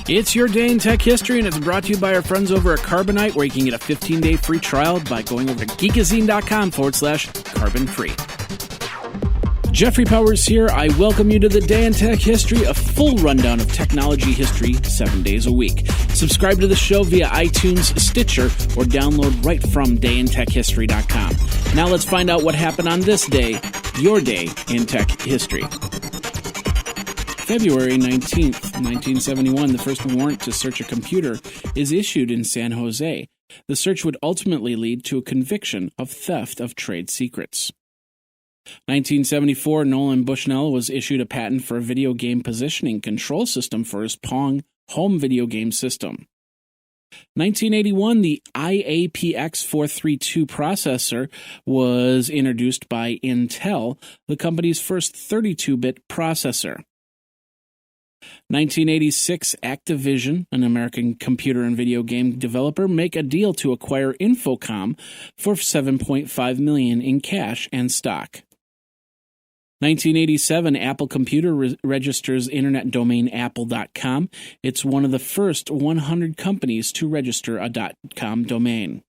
It's your day in tech history, and it's brought to you by our friends over at Carbonite, where you can get a 15-day free trial by going over to geekazine.com/carbon-free. Jeffrey Powers here. I welcome you to the Day in Tech History, a full rundown of technology history 7 days a week. Subscribe to the show via iTunes, Stitcher, or download right from dayintechhistory.com. Now let's find out what happened on this day, your day in tech history. February 19th, 1971, the first warrant to search a computer is issued in San Jose. The search would ultimately lead to a conviction of theft of trade secrets. 1974, Nolan Bushnell was issued a patent for a video game positioning control system for his Pong home video game system. 1981, the IAPX 432 processor was introduced by Intel, the company's first 32-bit processor. 1986, Activision, an American computer and video game developer, make a deal to acquire Infocom for $7.5 million in cash and stock. 1987, Apple Computer registers internet domain apple.com. It's one of the first 100 companies to register a .com domain.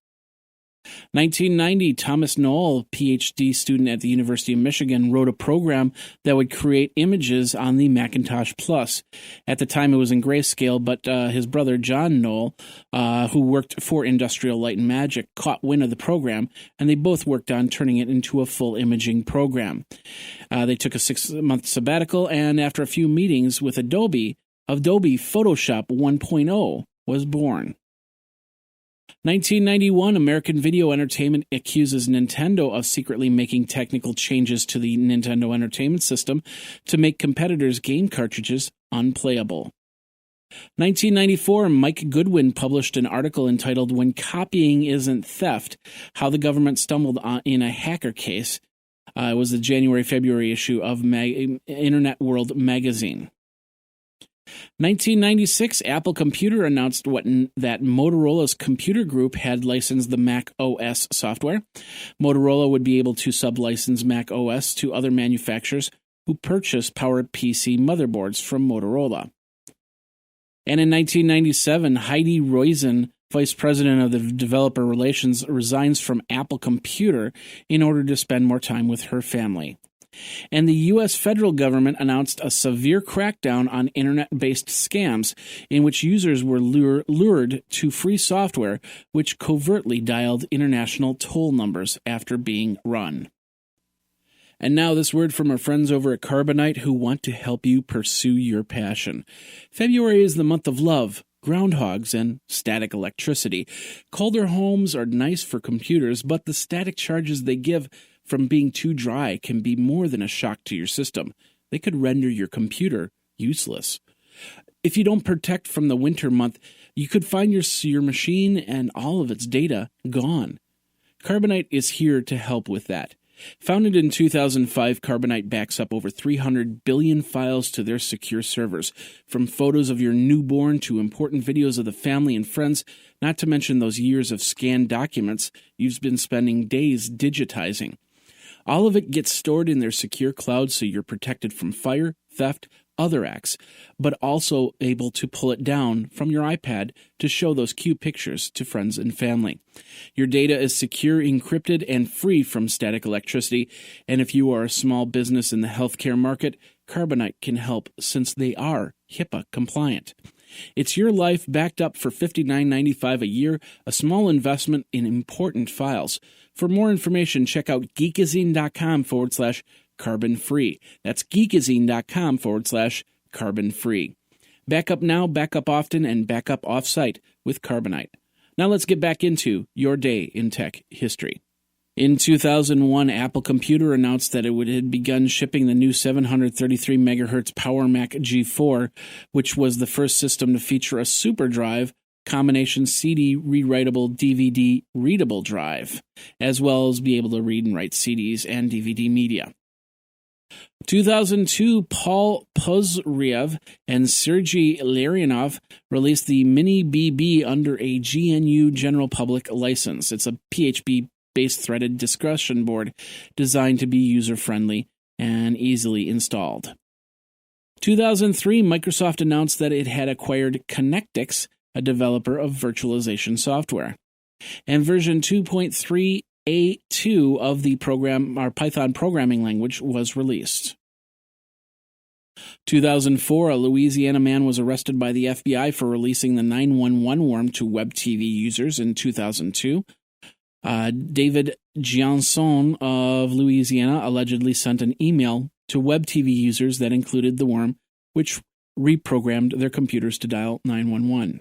1990, Thomas Knoll, PhD student at the University of Michigan, wrote a program that would create images on the Macintosh Plus. At the time, it was in grayscale, but his brother, John Knoll, who worked for Industrial Light and Magic, caught wind of the program, and they both worked on turning it into a full imaging program. They took a 6-month sabbatical, and after a few meetings with Adobe Photoshop 1.0 was born. 1991, American Video Entertainment accuses Nintendo of secretly making technical changes to the Nintendo Entertainment System to make competitors' game cartridges unplayable. 1994, Mike Goodwin published an article entitled "When Copying Isn't Theft: How the Government Stumbled in a Hacker Case." It was the January-February issue of Internet World magazine. 1996, Apple Computer announced that Motorola's computer group had licensed the Mac OS software. Motorola would be able to sublicense Mac OS to other manufacturers who purchase PowerPC motherboards from Motorola. And in 1997, Heidi Roizen, vice president of the developer relations, resigns from Apple Computer in order to spend more time with her family. And the U.S. federal government announced a severe crackdown on internet-based scams in which users were lured to free software which covertly dialed international toll numbers after being run. And now this word from our friends over at Carbonite who want to help you pursue your passion. February is the month of love, groundhogs, and static electricity. Colder homes are nice for computers, but the static charges they give from being too dry can be more than a shock to your system. They could render your computer useless. If you don't protect from the winter month, you could find your machine and all of its data gone. Carbonite is here to help with that. Founded in 2005, Carbonite backs up over 300 billion files to their secure servers, from photos of your newborn to important videos of the family and friends, not to mention those years of scanned documents you've been spending days digitizing. All of it gets stored in their secure cloud so you're protected from fire, theft, other acts, but also able to pull it down from your iPad to show those cute pictures to friends and family. Your data is secure, encrypted, and free from static electricity, and if you are a small business in the healthcare market, Carbonite can help since they are HIPAA compliant. It's your life backed up for $59.95 a year, a small investment in important files. For more information, check out geekazine.com/carbon-free. That's geekazine.com/carbon-free. Back up now, back up often, and back up off-site with Carbonite. Now let's get back into your day in tech history. In 2001, Apple Computer announced that it had begun shipping the new 733 MHz PowerMac G4, which was the first system to feature a SuperDrive combination CD rewritable DVD readable drive, as well as be able to read and write CDs and DVD media. 2002, Paul Pozriev and Sergey Larionov released the Mini BB under a GNU General Public license. It's a PHP-based threaded discussion board designed to be user-friendly and easily installed. 2003, Microsoft announced that it had acquired Connectix, a developer of virtualization software. And version 2.3A2 of the Python programming language was released. 2004, a Louisiana man was arrested by the FBI for releasing the 911 worm to web TV users in 2002. David Gianson of Louisiana allegedly sent an email to web TV users that included the worm, which reprogrammed their computers to dial 911.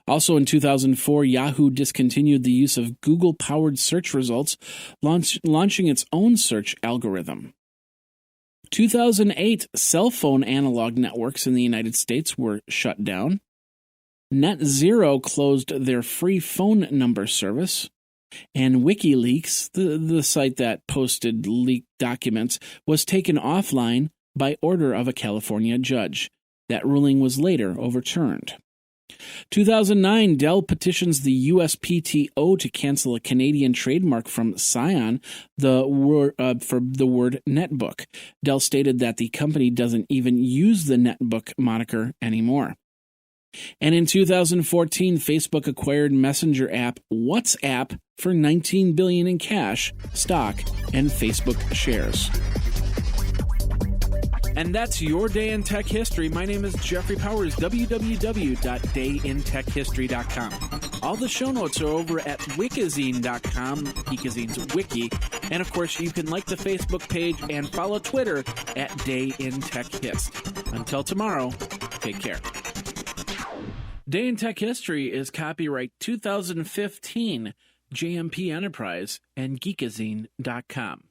Also in 2004, Yahoo discontinued the use of Google-powered search results, launching its own search algorithm. 2008, cell phone analog networks in the United States were shut down. NetZero closed their free phone number service. And WikiLeaks, the site that posted leaked documents, was taken offline by order of a California judge. That ruling was later overturned. 2009, Dell petitions the USPTO to cancel a Canadian trademark from Scion for the word netbook. Dell stated that the company doesn't even use the netbook moniker anymore. And in 2014, Facebook acquired messenger app WhatsApp for $19 billion in cash, stock, and Facebook shares. And that's your Day in Tech History. My name is Jeffrey Powers, www.dayintechhistory.com. All the show notes are over at wikizine.com, Geekazine's wiki. And of course, you can like the Facebook page and follow Twitter at Day in Tech Hist. Until tomorrow, take care. Day in Tech History is copyright 2015, JMP Enterprise and Geekazine.com.